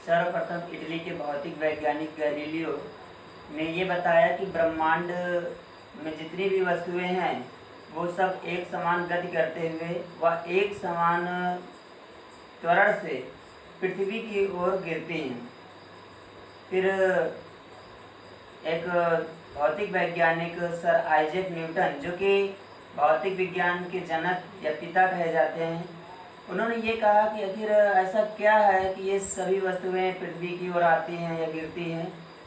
सर्वप्रथम इटली के भौतिक वैज्ञानिक गैलीलियो ने ये बताया कि ब्रह्मांड में जितनी भी वस्तुएं हैं वो सब एक समान गति करते हुए व एक समान त्वरण से पृथ्वी की ओर गिरती हैं। फिर एक भौतिक वैज्ञानिक सर आइजैक न्यूटन, जो कि भौतिक विज्ञान के जनक या पिता कहे जाते हैं, उन्होंने ये कहा कि आखिर ऐसा क्या है कि ये सभी वस्तुएं पृथ्वी की ओर आती हैं या गिरती हैं।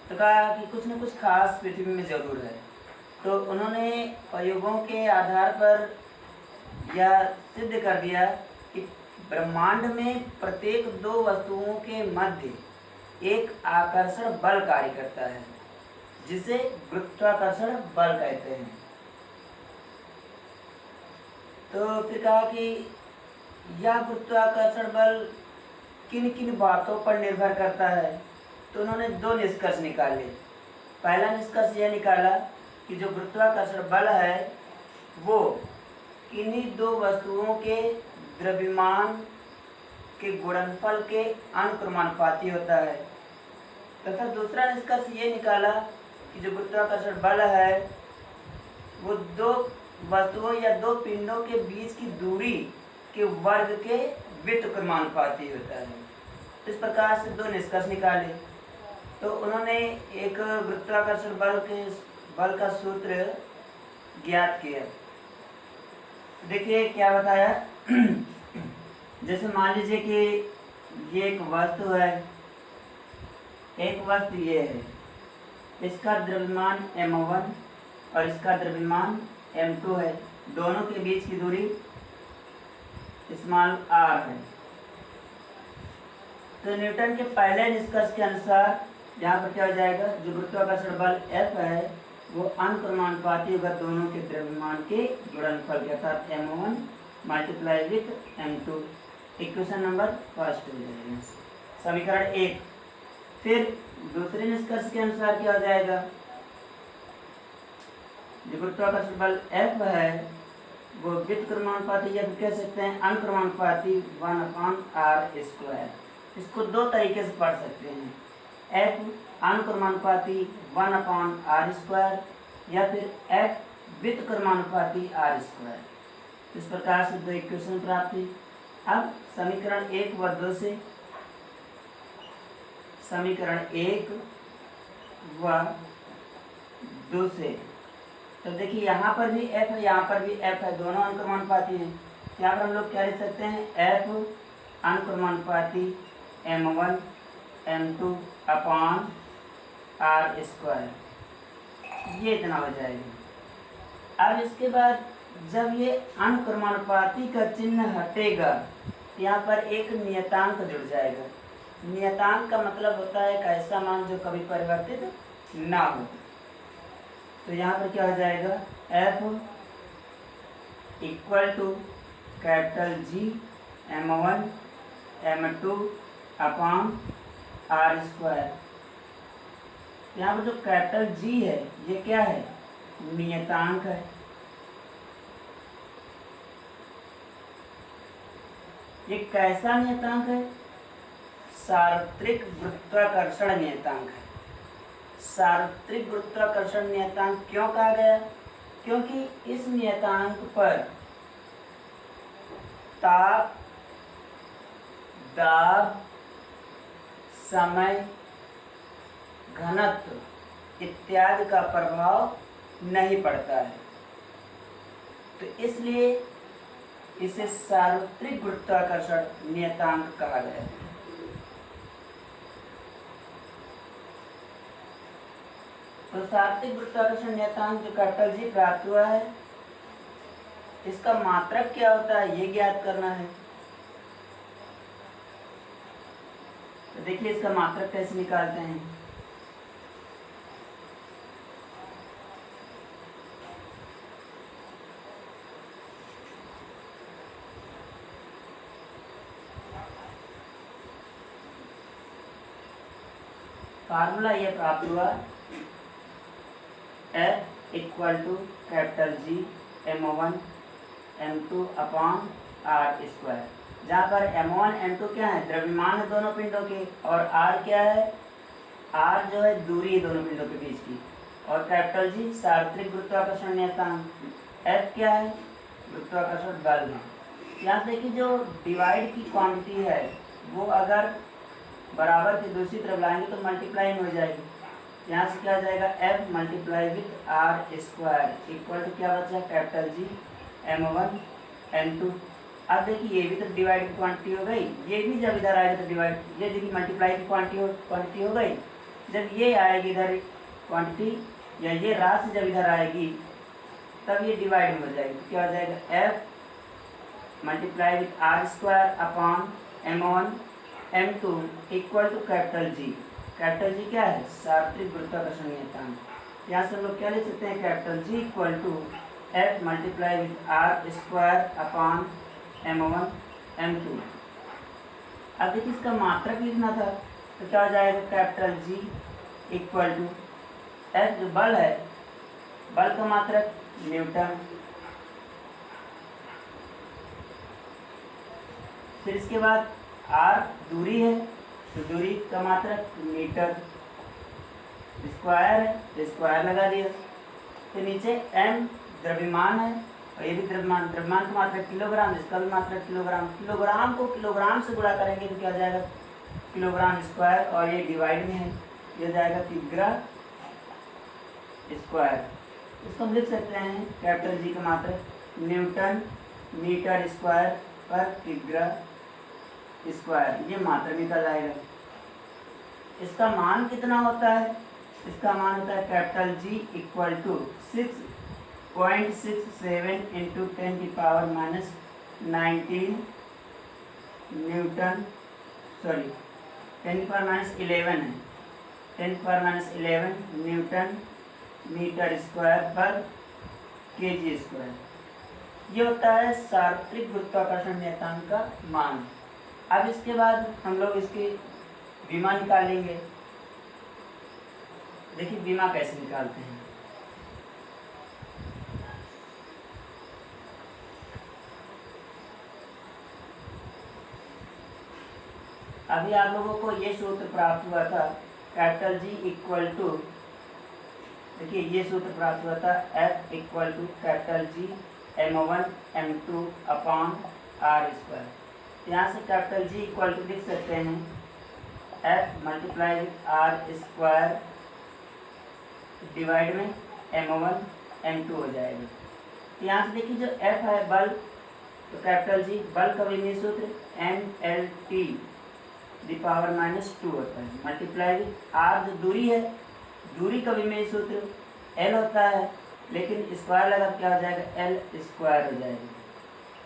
तो कहा कि कुछ न कुछ खास पृथ्वी में ज़रूर है। तो उन्होंने प्रयोगों के आधार पर यह सिद्ध कर दिया कि ब्रह्मांड में प्रत्येक दो वस्तुओं के मध्य एक आकर्षण बल कार्य करता है, जिसे गुरुत्वाकर्षण बल कहते हैं। तो फिर कहा कि यह गुरुत्वाकर्षण बल किन किन बातों पर निर्भर करता है। तो उन्होंने दो निष्कर्ष निकाले। पहला निष्कर्ष यह निकाला कि जो गुरुत्वाकर्षण बल है वो किन्हीं दो वस्तुओं के द्रव्यमान के गुणनफल के अनुक्रमानुपाती होता है, तथा दूसरा निष्कर्ष ये निकाला कि जो गुरुत्वाकर्षण बल है वो दो वस्तुओं या दो पिंडों के बीच की दूरी के वर्ग के व्युत्क्रमानुपाती होता है। इस प्रकार से दो निष्कर्ष निकाले। तो उन्होंने एक गुरुत्वाकर्षण बल का सूत्र ज्ञात किया। देखिए क्या बताया। जैसे मान लीजिए कि ये एक वस्तु है, एक वस्तु ये है, इसका द्रव्यमान m1 और इसका द्रव्यमान m2 है। दोनों के बीच की दूरी स्मॉल r है। तो न्यूटन के पहले निष्कर्ष के अनुसार यहाँ पर क्या हो जाएगा, जो गुरुत्वाकर्षण बल F है वो अनुक्रमानुपाती होगा दोनों के द्रव्यमान के गुणनफल के, अर्थात m1 multiply with m2। Equation number first हो जाएगा, समीकरण 1। फिर दूसरे निष्कर्ष के अनुसार क्या हो जाएगा, जो गुरुत्वाकर्षण बल F है वो व्युत्क्रमानुपाती या कह सकते हैं अनुक्रमानुपाती 1/r²। इसको दो तरीके से पढ़ सकते हैं, F अनुक्रमानुपाती 1/r² या फिर F व्युत्क्रमानुपाती r²। इस प्रकार से दो इक्वेशन प्राप्त हुई। अब समीकरण 1 व 2 से, समीकरण 1 व 2 से, तो देखिए यहाँ पर भी F है, यहाँ पर भी F है, दोनों अनुक्रमानुपाती हैं। यहाँ पर हम लोग क्या लिख सकते हैं, F अनुक्रमानुपाती m1 m2 upon r²। ये इतना हो जाएगा। अब इसके बाद जब ये अनुक्रमानुपाती का चिन्ह हटेगा, यहाँ पर एक नियतांक जुड़ जाएगा। नियतांक का मतलब होता है एक ऐसा मान जो कभी परिवर्तित ना हो। तो यहाँ पर क्या हो जाएगा, F equal to capital G m1 m2 upon r²। यहाँ पर जो कैपिटल G है ये क्या है, नियतांक है। ये कैसा नियतांक है, सार्वत्रिक गुरुत्वाकर्षण नियतांक है। सार्वत्रिक गुरुत्वाकर्षण नियतांक क्यों कहा गया, क्योंकि इस नियतांक पर ताप, दाब, समय, घनत्व इत्यादि का प्रभाव नहीं पड़ता है। तो इसलिए इसे सार्वत्रिक गुरुत्वाकर्षण नियतांक कहा गया है। तो सार्वत्रिक गुरुत्वाकर्षण नियतांक जो कैपिटल G प्राप्त हुआ है, इसका मात्रक क्या होता है ये ज्ञात करना है। तो देखिए इसका मात्रक कैसे निकालते हैं। फार्मूला ये प्राप्त हुआ, F equal to capital G m1 m2 upon R square, जहाँ पर m1 m2 क्या है, द्रव्यमान है दोनों पिंडों के, और r क्या है, r जो है दूरी है दोनों पिंडों के बीच की, और कैपिटल जी सार्वत्रिक गुरुत्वाकर्षण नियतांक, f क्या है, गुरुत्वाकर्षण बल है। यहाँ देखिए जो डिवाइड की क्वांटिटी है वो अगर बराबर की दूसरी तरफ लाएंगे तो मल्टीप्लाई हो जाएगी। यहाँ से क्या हो जाएगा, f multiply with R square equal to क्या बचा, कैपिटल जी m1 m2। अब देखिए ये भी तो डिवाइड की क्वांटिटी हो गई, ये भी जब इधर आएगा तो डिवाइड, ये देखिए मल्टीप्लाई की क्वांटिटी हो गई। जब ये आएगी इधर क्वांटिटी या ये राशि जब इधर आएगी तब ये डिवाइड हो जाएगी, क्या हो जाएगा, f multiply with R square upon m1 m2 equal to capital G. Capital G क्या है, सार्वत्रिक गुरुत्वाकर्षण नियतांक। यहाँ से हम लोग क्या लिख सकते हैं, capital G equal to f multiply with R square upon m1 m2। अब देखिए इसका मात्रक लिखना था तो क्या हो जाएगा, capital G equal to f जो बल है, बल का मात्रक न्यूटन, फिर इसके बाद r दूरी है तो दूरी का मात्रक मीटर, स्क्वायर है तो स्क्वायर लगा दिया, तो नीचे m द्रव्यमान है और ये भी द्रव्यमान, द्रव्यमान का मात्रक किलोग्राम, इसका भी मात्रक किलोग्राम, किलोग्राम को किलोग्राम से गुणा करेंगे तो क्या हो जाएगा, किलोग्राम स्क्वायर, और ये डिवाइड में है, ये हो जाएगा किग्रा स्क्वायर। इसको हम लिख सकते हैं कैपिटल जी का मात्रक न्यूटन मीटर स्क्वायर पर किग्रा स्क्वायर, ये मात्रक निकल आएगा। इसका मान कितना होता है, इसका मान होता है capital G equal to 6.67 into 10⁻⁻19 newton, sorry 10⁻11 है, 10⁻11 न्यूटन मीटर स्क्वायर पर केजी स्क्वायर। ये होता है सार्वत्रिक गुरुत्वाकर्षण नियतांक का मान। अब इसके बाद हम लोग इसकी विमा निकालेंगे। देखिए विमा कैसे निकालते हैं। अभी आप लोगों को ये सूत्र प्राप्त हुआ था, कैपिटल जी इक्वल टू, देखिए ये सूत्र प्राप्त हुआ था F equal to capital G m1 m2 upon R square. यहाँ से कैपिटल जी इक्वल टू लिख सकते हैं F multiply with R square divide में m1 m2 हो जाएगा। यहाँ से देखिए जो F है बल, तो कैपिटल जी बल का विमीय सूत्र mLT दी पावर -2 होता है, मल्टीप्लाई विथ आर जो दूरी है, दूरी का विमीय सूत्र L होता है, लेकिन स्क्वायर लगा क्या हो जाएगा, L स्क्वायर हो जाएगा।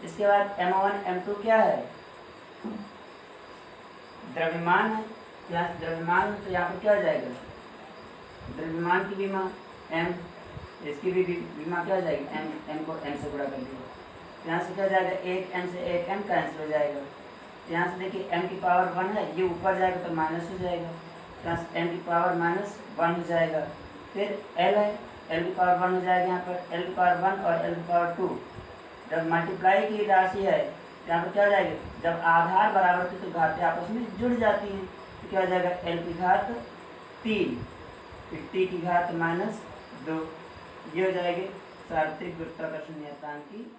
इसके बाद m1 m2 क्या है, द्रव्यमान है, यहाँ से द्रव्यमान तो यहाँ पर क्या हो जाएगा, द्रव्यमान की विमा m, इसकी भी विमा क्या हो जाएगी, m को m से गुणा कर दिया, यहाँ से क्या हो जाएगा, एक m से एक m कैंसिल हो जाएगा। यहाँ से देखिए m की पावर 1 है, ये ऊपर जाएगा तो माइनस हो जाएगा, यहाँ से m की पावर -1 हो जाएगा। फिर l है, l की पावर 1 हो जाएगा, यहाँ पर l की पावर 1 और l की पावर 2। जब मल्टीप्लाई की राशि है यहाँ पर क्या हो जाएगा, जब आधार बराबर थे तो घातें आपस में जुड़ जाती हैं, तो क्या हो जाएगा, l की घात 3 फिर t की घात -2। ये हो जाएगी सार्वत्रिक गुरुत्वाकर्षण नियतांक की